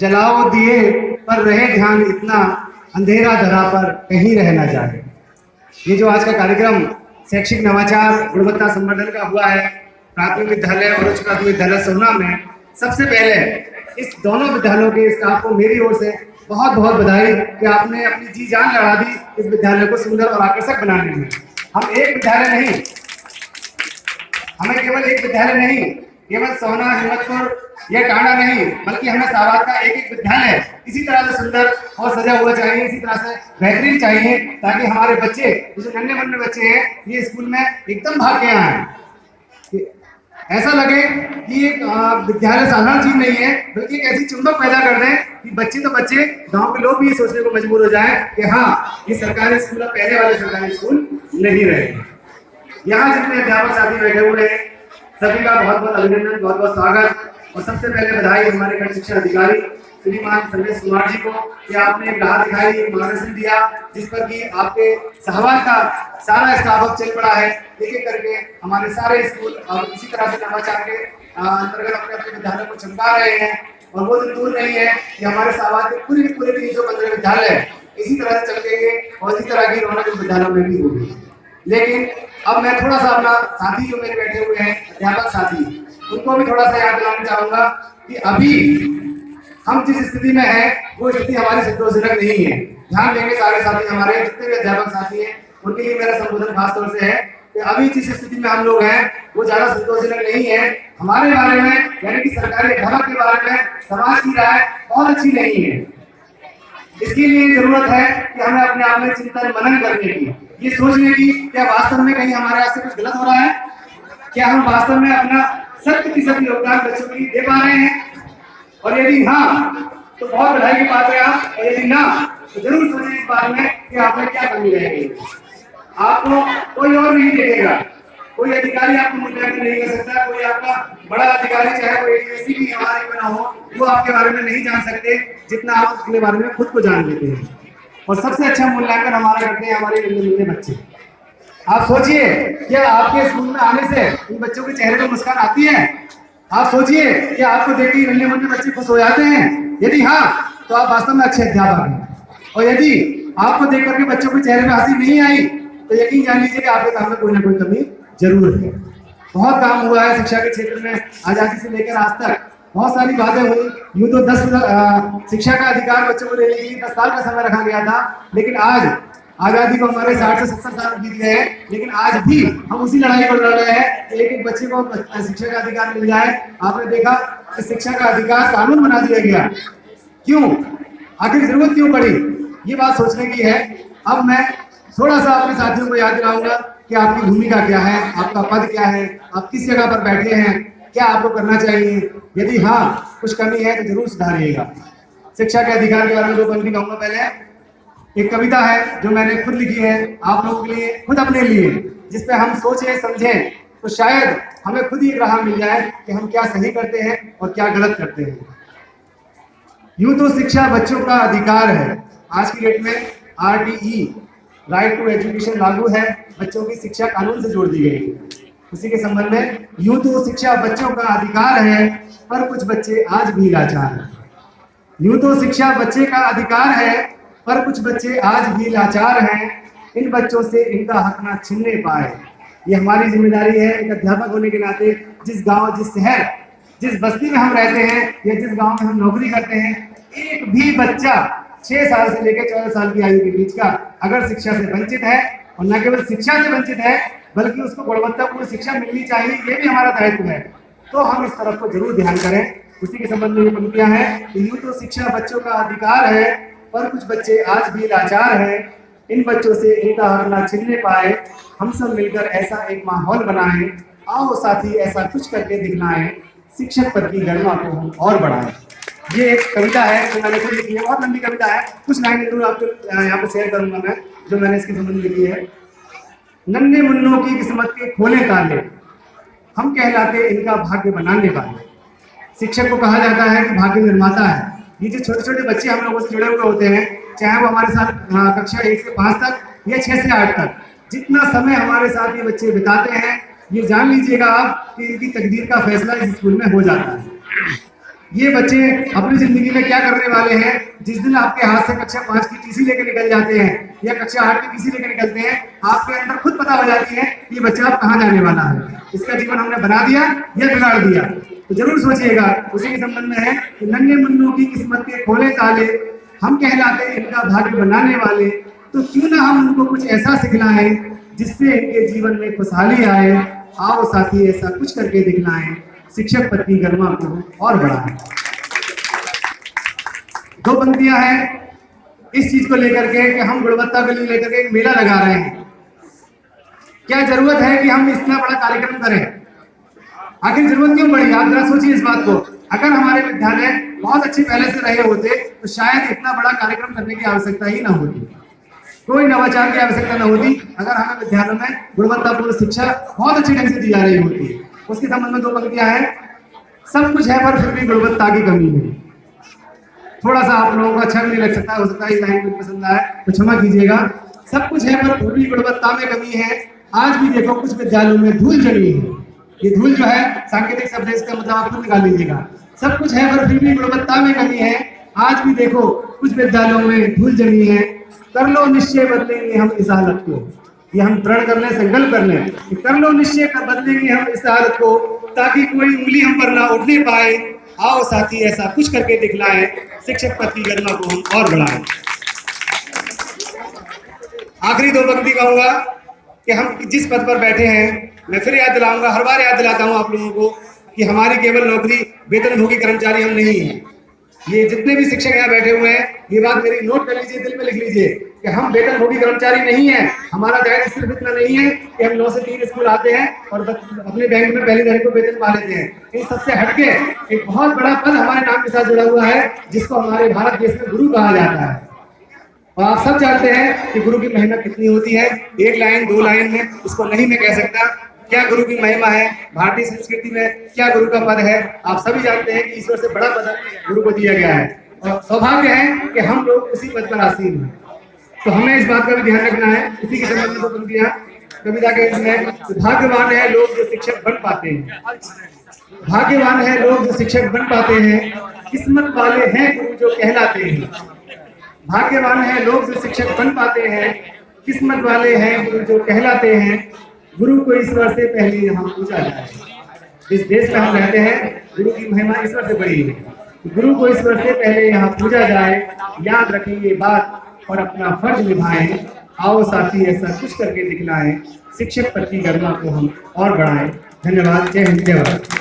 जलाओ दिए पर रहे ध्यान इतना, अंधेरा धरा पर कहीं रह ना जाए। ये जो आज का कार्यक्रम शैक्षिक नवाचार गुणवत्ता संवर्धन का हुआ है प्राथमिक विद्यालय और उच्च प्राथमिक विद्यालय सोना में, सबसे पहले इस दोनों विद्यालयों के स्टाफ को मेरी ओर से बहुत बहुत बधाई कि आपने अपनी जी जान लगा दी इस विद्यालय को सुंदर और आकर्षक बनाने में। हम एक विद्यालय नहीं, हमें केवल एक विद्यालय नहीं, केवल सोना हिम्मतपुर या टांडा नहीं, बल्कि हमें सावाद का एक एक विद्यालय इसी तरह से सुंदर और सजा हुआ चाहिए, इसी तरह से बेहतरीन चाहिए, ताकि हमारे बच्चे जो नन्हे मुन्ने बच्चे हैं ये स्कूल में एकदम भाग के आए, ऐसा लगे कि एक विद्यालय साधारण चीज नहीं है, बल्कि एक ऐसी चुंबक पैदा कर दें कि बच्चे तो बच्चे, गांव के लोग भी ये सोचने को मजबूर हो जाएं कि हाँ, ये सरकारी स्कूल पहले वाले सरकारी स्कूल नहीं रहे। यहाँ जितने अध्यापक साथी बैठे हुए हैं सभी का बहुत बहुत अभिनंदन, बहुत बहुत स्वागत। और सबसे पहले बधाई हमारे खंड शिक्षा अधिकारी श्रीमान संदेश कुमार जी को कि आपने एक राह दिखाई, एक मार्गदर्शन दिया, जिस पर कि आपके सहवाग का सारा स्टाफ अब चल पड़ा है, एक एक करके हमारे सारे स्कूल और इसी तरह से नवाचार के अंतर्गत अपने अपने विद्यालय को चमका रहे हैं। और वो दिन दूर नहीं है कि हमारे सहवाग के पूरे 315 विद्यालय इसी तरह से चमकेंगे और इसी तरह की रौनक विद्यालयों में भी होगी। लेकिन अब मैं थोड़ा सा अपना साथी जो मेरे बैठे हुए हैं अध्यापक साथी, उनको भी थोड़ा सा याद दिलाना चाहूंगा कि अभी हम जिस स्थिति में है वो स्थिति हमारी संतोषजनक नहीं है। ध्यान देंगे सारे साथी, हमारे जितने भी अध्यापक साथी हैं उनके लिए मेरा संबोधन खास तौर से है कि अभी जिस स्थिति में हम लोग हैं वो ज्यादा संतोषजनक नहीं है। हमारे बारे में यानी कि सरकारी अध्यापक के बारे में समाज की राय बहुत अच्छी नहीं है। इसके लिए जरूरत है कि हमें अपने आप में चिंतन मनन करने की, ये सोचने की क्या वास्तव में कहीं हमारे यहाँ से कुछ गलत हो रहा है, क्या हम वास्तव में अपना 100% योगदान बच्चों के लिए दे पा रहे हैं, और यदि हाँ तो बहुत बधाई की बात है आप, और यदि ना तो जरूर सोचें इस बारे में कि आप में क्या कमी रहेगी। आपको कोई और नहीं देखेगा, कोई अधिकारी आपको मूल्यांकन नहीं कर सकता, कोई आपका बड़ा अधिकारी चाहे वो एडीसी भी हमारे को ना हो, वो आपके बारे में नहीं जान सकते जितना आप अपने बारे में खुद को जान लेते हैं। और सबसे अच्छा मूल्यांकन हमारा करते हैं हमारे नन्हे बच्चे। आप सोचिए क्या आपके स्कूल में आने से इन बच्चों के चेहरे पर मुस्कान आती है? आप सोचिए कि आपको देख के नन्हे मुन्ने बच्चे खुश हो जाते हैं? यदि हाँ तो आप वास्तव में अच्छे अध्यापक हैं। और यदि आपको देख करके बच्चों के चेहरे में हंसी नहीं आई तो यकीन जान लीजिए कि आपके काम में कोई ना कोई कमी जरूर है। बहुत काम हुआ है शिक्षा के क्षेत्र में, आजादी से लेकर आज तक बहुत सारी बातें हुई। यूं तो 10 शिक्षा का अधिकार बच्चों को लेने के लिए 10 साल का समय रखा गया था, लेकिन आज आजादी को हमारे 60 से 70 साल बीत गए हैं, लेकिन आज भी हम उसी लड़ाई को लड़ रहे हैं कि एक एक बच्चे को शिक्षा का अधिकार मिल जाए। आपने देखा कि शिक्षा का अधिकार कानून बना दिया गया, क्यों, आखिर जरूरत क्यों पड़ी, ये बात सोचने की है। अब मैं थोड़ा सा अपने साथियों को याद दिलाऊंगा कि आपकी भूमिका क्या है, आपका पद क्या है, आप किस जगह पर बैठे हैं, क्या आपको करना चाहिए, यदि हाँ कुछ कमी है तो जरूर सुधारिएगा। शिक्षा के अधिकार के बारे में 2 पंक्ति कहूंगा। पहले एक कविता है जो मैंने खुद लिखी है आप लोगों के लिए, खुद अपने लिए, जिसपे हम सोचें समझें तो शायद हमें खुद ही एक राह मिल जाए कि हम क्या सही करते हैं और क्या गलत करते हैं। यूं तो शिक्षा बच्चों का अधिकार है, आज की डेट में RTE राइट टू एजुकेशन लागू है, बच्चों की शिक्षा कानून से जोड़ दी गई है। उसी के संबंध में यूं तो शिक्षा बच्चों का अधिकार है पर कुछ बच्चे आज भी लाचार हैं। यूं तो शिक्षा बच्चे का अधिकार है पर कुछ बच्चे आज भी लाचार हैं, इन बच्चों से इनका हक ना छीनने पाए। ये हमारी जिम्मेदारी है एक अध्यापक होने के नाते। जिस गांव, जिस शहर, जिस बस्ती में हम रहते हैं या जिस गांव में हम नौकरी करते हैं, एक भी बच्चा 6 साल से लेकर 14 साल की आयु के बीच का अगर शिक्षा से वंचित है, और न केवल शिक्षा से वंचित है बल्कि उसको गुणवत्तापूर्ण शिक्षा मिलनी चाहिए, ये भी हमारा दायित्व है, तो हम इस तरफ को जरूर ध्यान करें। उसी के संबंध में ये पंक्तियां हैं कि यूं तो शिक्षा बच्चों का अधिकार है पर कुछ बच्चे आज भी लाचार हैं, इन बच्चों से इनका हक ना छीनने पाए। हम सब मिलकर ऐसा एक माहौल बनाएं, आओ साथी ऐसा कुछ करके दिखलाएं, शिक्षक पद की गरिमा को हम और बढ़ाएं। ये एक कविता है जो मैंने खुद लिखी है, बहुत लंबी कविता है, कुछ लाइनें जरूर आपको यहाँ पे शेयर करूंगा मैं, जो मैंने इसके संबंध में लिखी है। नन्हे मुन्नों की किस्मत के खोले ताले, हम कहलाते इनका भाग्य बनाने वाले। शिक्षक को कहा जाता है कि भाग्य निर्माता है। ये जो छोटे छोटे बच्चे हम लोगों से जुड़े हुए होते हैं, चाहे वो हमारे साथ कक्षा 1 से 5 तक या 6 से 8 तक, जितना समय हमारे साथ ये बच्चे बिताते हैं, ये जान लीजिएगा आप कि इनकी तकदीर का फैसला इस स्कूल में हो जाता है। ये बच्चे अपनी जिंदगी में क्या करने वाले हैं। जिस दिन आपके हाथ से कक्षा 5 की टीसी लेकर निकल जाते हैं या कक्षा 8 की टीसी लेकर निकलते हैं, आपके अंदर खुद पता हो जाती है कि ये बच्चा अब कहाँ जाने वाला है, इसका जीवन हमने बना दिया या बिगाड़ दिया। तो जरूर सोचिएगा। उसी के संबंध में है कि नन्हे मुन्नों की किस्मत के खोले ताले, हम कहलाते हैं इनका भाग्य बनाने वाले। तो क्यों ना हम उनको कुछ ऐसा सिखलाएं जिससे इनके जीवन में खुशहाली आए। आओ साथी ऐसा कुछ करके दिखलाएं, शिक्षक पद की गरिमा को और बढ़ाएं। दो पंक्तियां हैं इस चीज को लेकर के कि हम गुणवत्ता के लिए लेकर के एक मेला लगा रहे हैं। क्या जरूरत है कि हम इतना बड़ा कार्यक्रम करें? आखिर जरूरत क्यों पड़ी? आप जरा सोचिए इस बात को। अगर हमारे विद्यालय बहुत अच्छे पहले से रहे होते तो शायद इतना बड़ा कार्यक्रम करने की आवश्यकता ही ना होती, कोई नवाचार की आवश्यकता न होती। अगर हमें विद्यालयों में गुणवत्तापूर्ण शिक्षा बहुत अच्छे ढंग से दी जा रही होती। उसके संबंध में दो पंक्तियां हैं। सब कुछ है पर फिर भी गुणवत्ता की कमी है। थोड़ा सा आप लोगों को अच्छा भी नहीं लग सकता, हो सकता है इस लाइन में पसंद आए तो क्षमा कीजिएगा। सब कुछ है पर फिर भी गुणवत्ता में कमी है। आज भी देखो कुछ विद्यालयों में धूल जमी है। ये धूल जो है सांकेतिक शब्द है, इसका मतलब आप खुद निकाल लीजिएगा। सब कुछ है पर फिर भी गुणवत्ता में कमी है। आज भी देखो कुछ विद्यालयों में धूल जमी है। कर लो निश्चय बदलेंगे हम इस हालत को। ये हम प्रण कर लें, संकल्प कर लें कि कर लो निश्चय कर बदलेंगे हम इस हालत को, ताकि कोई उंगली हम पर ना उठने पाए। आओ साथी ऐसा कुछ करके दिखलाएं, शिक्षक पद की गरिमा को हम और बढ़ाएं। आखिरी दो पंक्ति कहूंगा कि हम जिस पद पर बैठे हैं, मैं फिर याद दिलाऊंगा, हर बार याद दिलाता हूं आप लोगों को कि हमारी केवल नौकरी वेतनभोगी कर्मचारी हम नहीं हैं। ये जितने भी शिक्षक यहाँ बैठे हुए हैं, ये बात मेरी नोट कर लीजिए, दिल में लिख लीजिए कि हम वेतनभोगी कर्मचारी नहीं हैं। हमारा दायित्व सिर्फ इतना नहीं है कि हम 9 से 3 स्कूल आते हैं और अपने बैंक में पहली तारीख को वेतन पा लेते हैं। इन सबसे हटके एक बहुत बड़ा पद हमारे नाम के साथ जुड़ा हुआ है, जिसको हमारे भारत देश में गुरु कहा जाता है। और आप सब जानते हैं कि गुरु की महिमा कितनी होती है। एक लाइन 2 लाइन में इसको नहीं मैं कह सकता। क्या गुरु की महिमा है, भारतीय संस्कृति में क्या गुरु का पद है, आप सभी जानते हैं कि ईश्वर से बड़ा पद गुरु को दिया गया है। और सौभाग्य है कि हम लोग उसी पद पर आसीन हैं। तो हमें इस बात का भी ध्यान रखना है। इसी के संबंध में दो पंक्तियां कविता के इसमें, भाग्यवान है लोग जो शिक्षक बन पाते हैं। भाग्यवान है लोग जो शिक्षक बन पाते हैं, किस्मत वाले हैं गुरु जो कहलाते हैं। भाग्यवान है लोग जो शिक्षक बन पाते हैं, किस्मत वाले हैं गुरु जो कहलाते हैं। गुरु को ईश्वर से पहले यहाँ पूजा जाए। इस देश में हम रहते हैं, गुरु की महिमा ईश्वर से बड़ी है। गुरु को ईश्वर से पहले यहाँ पूजा जाए। याद रखें ये बात और अपना फर्ज निभाएं। आओ साथी ऐसा कुछ करके दिखलाएं, शिक्षक पद की गरिमा को हम और बढ़ाएं। धन्यवाद। जय हिंद, जय भारत।